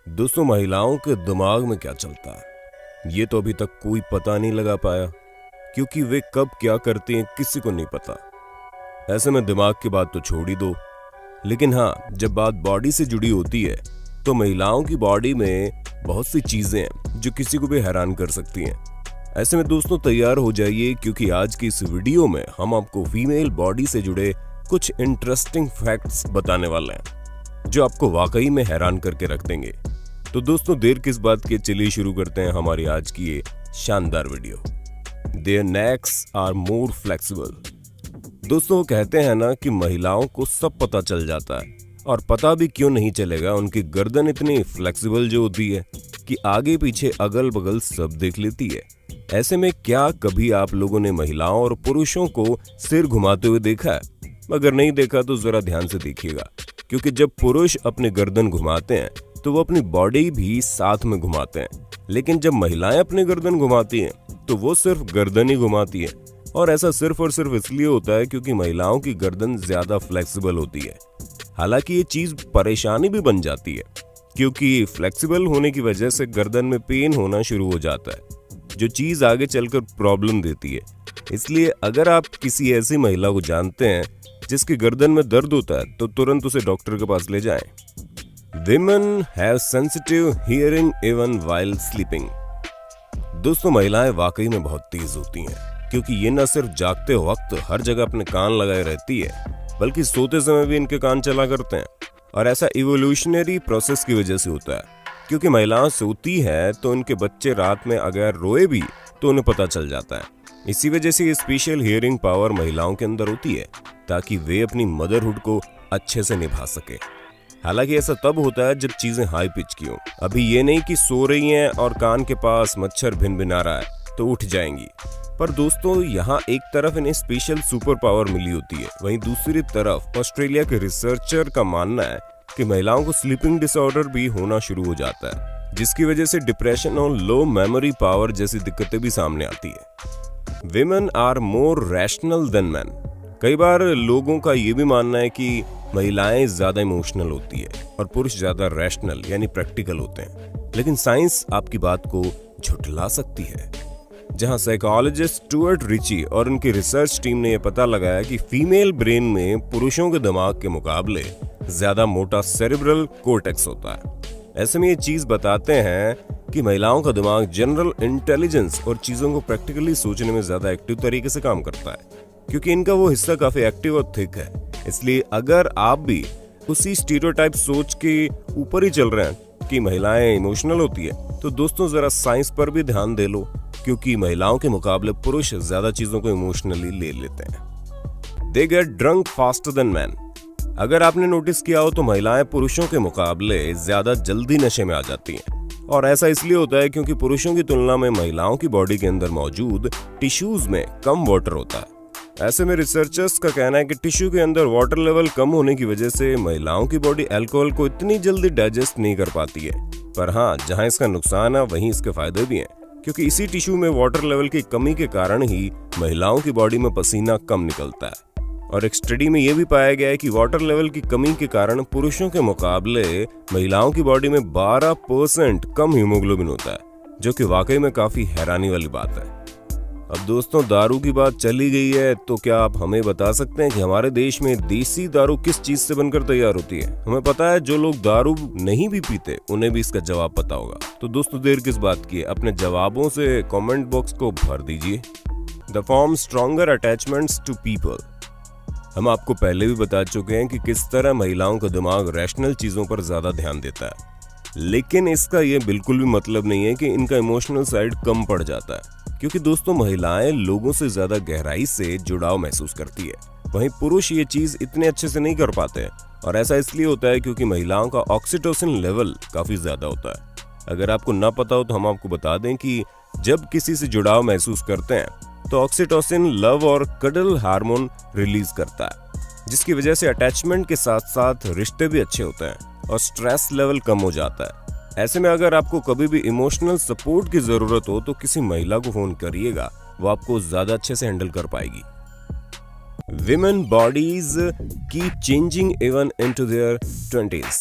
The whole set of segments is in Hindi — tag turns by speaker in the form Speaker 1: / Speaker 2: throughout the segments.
Speaker 1: दोस्तों, महिलाओं के दिमाग में क्या चलता है ये तो अभी तक कोई पता नहीं लगा पाया, क्योंकि वे कब क्या करती हैं किसी को नहीं पता। ऐसे में दिमाग की बात तो छोड़ ही दो, लेकिन हाँ, जब बात बॉडी से जुड़ी होती है तो महिलाओं की बॉडी में बहुत सी चीजें हैं जो किसी को भी हैरान कर सकती हैं। ऐसे में दोस्तों तैयार हो जाइए, क्योंकि आज की इस वीडियो में हम आपको फीमेल बॉडी से जुड़े कुछ इंटरेस्टिंग फैक्ट्स बताने वाले हैं जो आपको वाकई में हैरान करके रख देंगे। तो दोस्तों देर किस बात की, चलिए शुरू करते हैं हमारी आज की ये शानदार video. Their necks are more flexible. दोस्तों वो कहते हैं ना कि महिलाओं को सब पता चल जाता है, और पता भी क्यों नहीं चलेगा, उनकी गर्दन इतनी फ्लेक्सिबल जो होती है कि आगे पीछे अगल बगल सब देख लेती है। ऐसे में क्या कभी आप लोगों ने महिलाओं और पुरुषों को सिर घुमाते हुए देखा है? अगर नहीं देखा तो जरा ध्यान से देखिएगा, क्योंकि जब पुरुष अपनी गर्दन घुमाते हैं तो वो अपनी बॉडी भी साथ में घुमाते हैं, लेकिन जब महिलाएं अपनी गर्दन घुमाती हैं तो वो सिर्फ गर्दन ही घुमाती है। और ऐसा सिर्फ और सिर्फ इसलिए होता है क्योंकि महिलाओं की गर्दन ज्यादा फ्लेक्सिबल होती है। हालांकि ये चीज परेशानी भी बन जाती है, क्योंकि फ्लेक्सिबल होने की वजह से गर्दन में पेन होना शुरू हो जाता है, जो चीज आगे चलकर प्रॉब्लम देती है। इसलिए अगर आप किसी ऐसी महिला को जानते हैं जिसकी गर्दन में दर्द होता है तो तुरंत उसे डॉक्टर के पास ले जाएं। Women have sensitive hearing even while sleeping। दोस्तों महिलाएं वाकई में बहुत तेज होती हैं, क्योंकि ये न सिर्फ जागते वक्त हर जगह अपने कान लगाए रहती है, बल्कि सोते समय भी इनके कान चला करते हैं। और ऐसा इवोल्यूशनरी प्रोसेस की वजह से होता है, क्योंकि महिलाएं सोती है तो उनके बच्चे रात में अगर रोए भी तो उन्हें पता चल जाता है। इसी वजह से ये स्पेशल हियरिंग पावर महिलाओं के अंदर होती है, ताकि वे अपनी मदरहुड को अच्छे से निभा सके। हालांकि ऐसा तब होता है जब चीजें हाई पिच की हो। अभी ये नहीं कि सो रही हैं और कान के पास मच्छर भिनभिना रहा है तो उठ जाएंगी। पर दोस्तों यहाँ एक तरफ इन्हें स्पेशल सुपर पावर मिली होती है, वहीं दूसरी तरफ ऑस्ट्रेलिया के रिसर्चर का मानना है कि महिलाओं को स्लीपिंग डिसऑर्डर भी होना शुरू हो जाता है, जिसकी वजह से डिप्रेशन और लो मेमोरी पावर जैसी दिक्कतें भी सामने आती है। Women are more rational than men. कई बार लोगों का ये भी मानना है कि महिलाएं ज्यादा इमोशनल होती है और पुरुष ज्यादा रैशनल यानी प्रैक्टिकल होते हैं, लेकिन साइंस आपकी बात को झुठला सकती है। जहां साइकोलॉजिस्ट स्टुअर्ट रिची और उनकी रिसर्च टीम ने यह पता लगाया कि फीमेल ब्रेन में पुरुषों के दिमाग के मुकाबले ज्यादा मोटा सेरेब्रल कोर्टेक्स होता है। ऐसे में ये चीज बताते हैं कि महिलाओं का दिमाग जनरल इंटेलिजेंस और चीजों को प्रैक्टिकली सोचने में ज्यादा एक्टिव तरीके से काम करता है, क्योंकि इनका वो हिस्सा काफी एक्टिव और थिक है। इसलिए अगर आप भी उसी स्टीरियोटाइप सोच के ऊपर ही चल रहे हैं कि महिलाएं इमोशनल होती है, तो दोस्तों जरा साइंस पर भी ध्यान दे लो, क्योंकि महिलाओं के मुकाबले पुरुष ज्यादा चीजों को इमोशनली ले लेते हैं। They get drunk faster than man. अगर आपने नोटिस किया हो तो महिलाएं पुरुषों के मुकाबले ज्यादा जल्दी नशे में आ जाती हैं, और ऐसा इसलिए होता है क्योंकि पुरुषों की तुलना में महिलाओं की बॉडी के अंदर मौजूद टिश्यूज में कम वाटर होता है। ऐसे में रिसर्चर्स का कहना है कि टिश्यू के अंदर वाटर लेवल कम होने की वजह से महिलाओं की बॉडी अल्कोहल को इतनी जल्दी डाइजेस्ट नहीं कर पाती है। पर हाँ, जहां इसका नुकसान है वहीं इसके फायदे भी हैं, क्योंकि इसी टिश्यू में वाटर लेवल की कमी के कारण ही महिलाओं की बॉडी में पसीना कम निकलता है। और एक स्टडी में यह भी पाया गया है कि वाटर लेवल की कमी के कारण पुरुषों के मुकाबले महिलाओं की बॉडी में 12% कम हीमोग्लोबिन होता है, जो कि वाकई में काफी हैरानी वाली बात है। अब दोस्तों दारू की बात चली गई है, तो क्या आप हमें बता सकते हैं कि हमारे देश में देसी दारू किस चीज से बनकर तैयार होती है? हमें पता है, जो लोग दारू नहीं भी पीते उन्हें भी इसका जवाब पता होगा। तो दोस्तों देर किस बात की है, अपने जवाबों से कमेंट बॉक्स को भर दीजिए। They form stronger attachments to people. हम आपको पहले भी बता चुके हैं कि किस तरह महिलाओं का दिमाग रैशनल चीजों पर ज्यादा ध्यान देता है, लेकिन इसका यह बिल्कुल भी मतलब नहीं है कि इनका इमोशनल साइड कम पड़ जाता है, क्योंकि दोस्तों महिलाएं लोगों से ज्यादा गहराई से जुड़ाव महसूस करती है, वहीं पुरुष ये चीज इतने अच्छे से नहीं कर पाते हैं। और ऐसा इसलिए होता है क्योंकि महिलाओं का ऑक्सीटोसिन लेवल काफी ज्यादा होता है। अगर आपको ना पता हो तो हम आपको बता दें कि जब किसी से जुड़ाव महसूस करते हैं तो ऑक्सीटोसिन लव और कडल हार्मोन रिलीज करता है, जिसकी वजह से अटैचमेंट के साथ साथ रिश्ते भी अच्छे होते हैं और स्ट्रेस लेवल कम हो जाता है। ऐसे में अगर आपको कभी भी इमोशनल सपोर्ट की जरूरत हो तो किसी महिला को फोन करिएगा, वो आपको ज्यादा अच्छे से हैंडल कर पाएगी। Women bodies keep changing even into their 20s।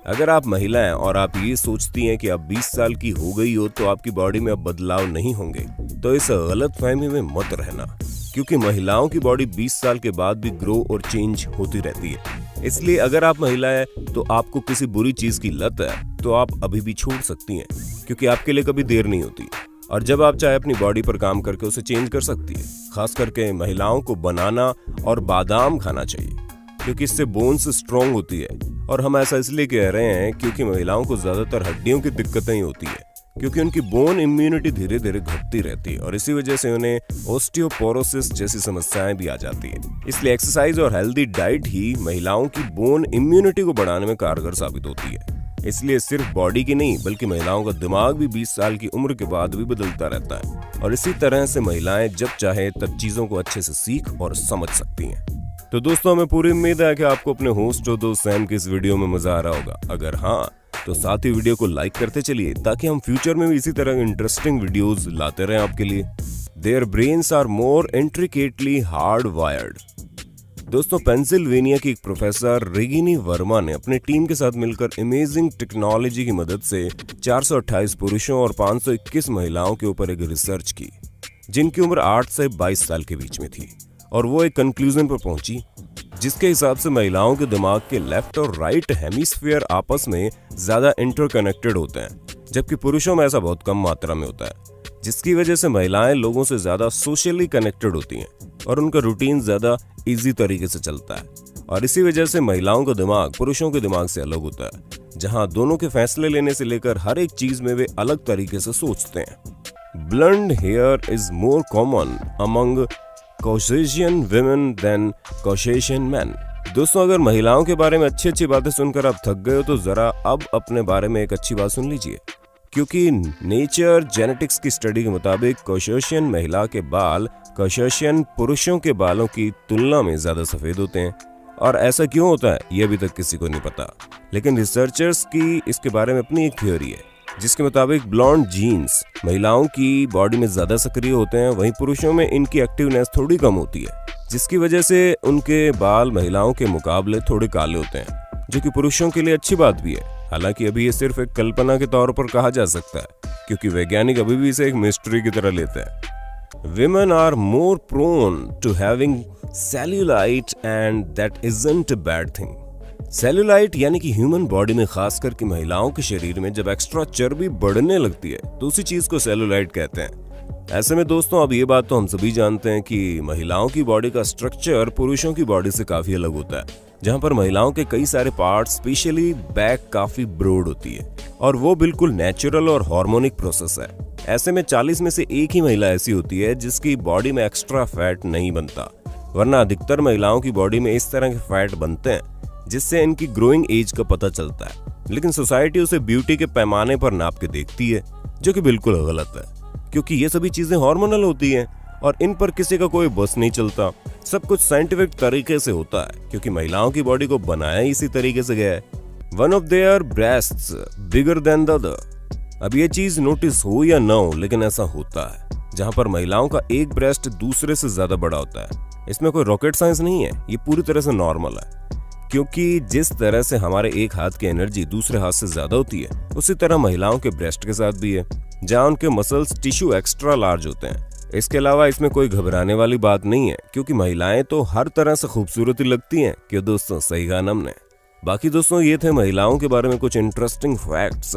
Speaker 1: अगर आप महिला हैं और आप ये सोचती हैं कि आप 20 साल की हो गई हो तो आपकी बॉडी में अब बदलाव नहीं होंगे, तो इस गलतफहमी में मत रहना, क्योंकि महिलाओं की बॉडी 20 साल के बाद भी ग्रो और चेंज होती रहती है। इसलिए अगर आप महिला है तो आपको किसी बुरी चीज की लत है तो आप अभी भी छोड़ सकती हैं, क्योंकि आपके लिए कभी देर नहीं होती। और जब आप चाहे अपनी बॉडी पर काम करके उसे चेंज कर सकती है। खास करके महिलाओं को बनाना और बादाम खाना चाहिए, क्योंकि इससे बोन्स स्ट्रॉन्ग होती है। और हम ऐसा इसलिए कह रहे हैं क्योंकि महिलाओं को ज्यादातर हड्डियों की दिक्कतें ही होती है, क्योंकि उनकी बोन इम्यूनिटी धीरे धीरे घटती रहती है और इसी वजह से उन्हें ऑस्टियोपोरोसिस जैसी समस्याएं भी आ जाती है। इसलिए एक्सरसाइज और हेल्दी डाइट ही महिलाओं की बोन इम्यूनिटी को बढ़ाने में कारगर साबित होती है। इसलिए सिर्फ बॉडी की नहीं बल्कि महिलाओं का दिमाग भी 20 साल की उम्र के बाद भी बदलता रहता है और इसी तरह से महिलाएं जब चाहे तब चीजों को अच्छे से सीख और समझ सकती हैं। तो दोस्तों, हमें पूरी उम्मीद है कि आपको अपने होस्ट और दोस्त सैम की इस वीडियो में मजा आ रहा होगा। अगर हाँ तो साथ ही वीडियो को लाइक करते चलिए ताकि हम फ्यूचर में भी इसी तरह इंटरेस्टिंग वीडियोस लाते रहें आपके लिए। Their brains are more intricately hard wired. दोस्तों, पेंसिल्वेनिया की एक प्रोफेसर रेगिनी वर्मा ने अपनी टीम के साथ मिलकर अमेजिंग टेक्नोलॉजी की मदद से 428 पुरुषों और 521 महिलाओं के ऊपर एक रिसर्च की, जिनकी उम्र 8 से 22 साल के बीच में थी। और वो एक कंक्लूजन पर पहुंची जिसके हिसाब से महिलाओं के दिमाग के लेफ्ट और राइट हेमिस्फीयर आपस में ज्यादा इंटरकनेक्टेड होते हैं, जबकि पुरुषों में ऐसा बहुत कम मात्रा में होता है, जिसकी वजह से महिलाएं लोगों से ज्यादा सोशली कनेक्टेड होती हैं और उनका रूटीन ज्यादा इजी तरीके से चलता है। और इसी वजह से महिलाओं का दिमाग पुरुषों के दिमाग से अलग होता है, जहां दोनों के फैसले लेने से लेकर हर एक चीज में वे अलग तरीके से सोचते हैं। Blonde hair is more common among Caucasian women than Caucasian men. दोस्तों, अगर महिलाओं के बारे में अच्छी अच्छी बातें सुनकर आप थक गए हो तो जरा अब अपने बारे में एक अच्छी बात सुन लीजिए, क्योंकि नेचर जेनेटिक्स की स्टडी के मुताबिक कॉकेशियन महिला के बाल कॉकेशियन पुरुषों के बालों की तुलना में ज्यादा सफेद होते हैं। और ऐसा क्यों होता है ये अभी तक किसी को नहीं पता, लेकिन रिसर्चर्स की इसके बारे में अपनी एक थ्योरी है, जिसके मुताबिक ब्लॉन्ड जीन्स महिलाओं की बॉडी में ज्यादा सक्रिय होते हैं, वहीं पुरुषों में इनकी एक्टिवनेस थोड़ी कम होती है, जिसकी वजह से उनके बाल महिलाओं के मुकाबले थोड़े काले होते हैं, जो कि पुरुषों के लिए अच्छी बात भी है। हालांकि अभी ये सिर्फ एक कल्पना के तौर पर कहा जा सकता है, क्योंकि वैज्ञानिक अभी भी इसे एक मिस्ट्री की तरह लेते हैं। Women are more prone to having cellulite and that isn't a bad thing. Cellulite यानी कि ह्यूमन बॉडी में खास करके महिलाओं के शरीर में जब एक्स्ट्रा चर्बी बढ़ने लगती है तो उसी चीज को सेल्यूलाइट कहते हैं। ऐसे में दोस्तों, अब ये बात तो हम सभी जानते हैं कि महिलाओं की बॉडी का स्ट्रक्चर पुरुषों की बॉडी से काफी अलग होता है, जहां पर महिलाओं के कई सारे पार्ट स्पेशली बैक काफी ब्रॉड होती है और वो बिल्कुल नेचुरल और हार्मोनिक प्रोसेस है। ऐसे में 40 में से एक ही महिला ऐसी होती है जिसकी बॉडी में एक्स्ट्रा फैट नहीं बनता, वरना अधिकतर महिलाओं की बॉडी में इस तरह के फैट बनते हैं जिससे इनकी ग्रोइंग एज का पता चलता है। लेकिन सोसाइटी उसे ब्यूटी के पैमाने पर नाप के देखती है, जो कि बिल्कुल गलत है, क्योंकि ये सभी चीजें हार्मोनल होती हैं और इन पर किसी का कोई बस नहीं चलता। सब कुछ साइंटिफिक तरीके से होता है, क्योंकि महिलाओं की बॉडी को बनाया इसी तरीके से गया है। One of their breasts bigger than the other. अब ये चीज नोटिस हो या ना हो, लेकिन ऐसा होता है, जहां पर महिलाओं का एक ब्रेस्ट दूसरे से ज्यादा बड़ा होता है। इसमें कोई रॉकेट साइंस नहीं है, ये पूरी तरह से नॉर्मल है, क्योंकि जिस तरह से हमारे एक हाथ की एनर्जी दूसरे हाथ से ज्यादा होती है, उसी तरह महिलाओं के ब्रेस्ट के साथ भी है, जहां उनके मसल्स टिश्यू एक्स्ट्रा लार्ज होते हैं। इसके अलावा इसमें कोई घबराने वाली बात नहीं है, क्योंकि महिलाएं तो हर तरह से खूबसूरत ही लगती हैं। क्यों दोस्तों, सही कहा हमने। बाकी दोस्तों, ये थे महिलाओं के बारे में कुछ इंटरेस्टिंग फैक्ट्स।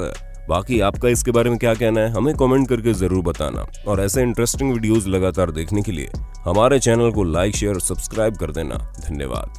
Speaker 1: बाकी आपका इसके बारे में क्या कहना है, हमें कमेंट करके जरूर बताना। और ऐसे इंटरेस्टिंग वीडियोस लगातार देखने के लिए हमारे चैनल को लाइक, शेयर और सब्सक्राइब कर देना। धन्यवाद।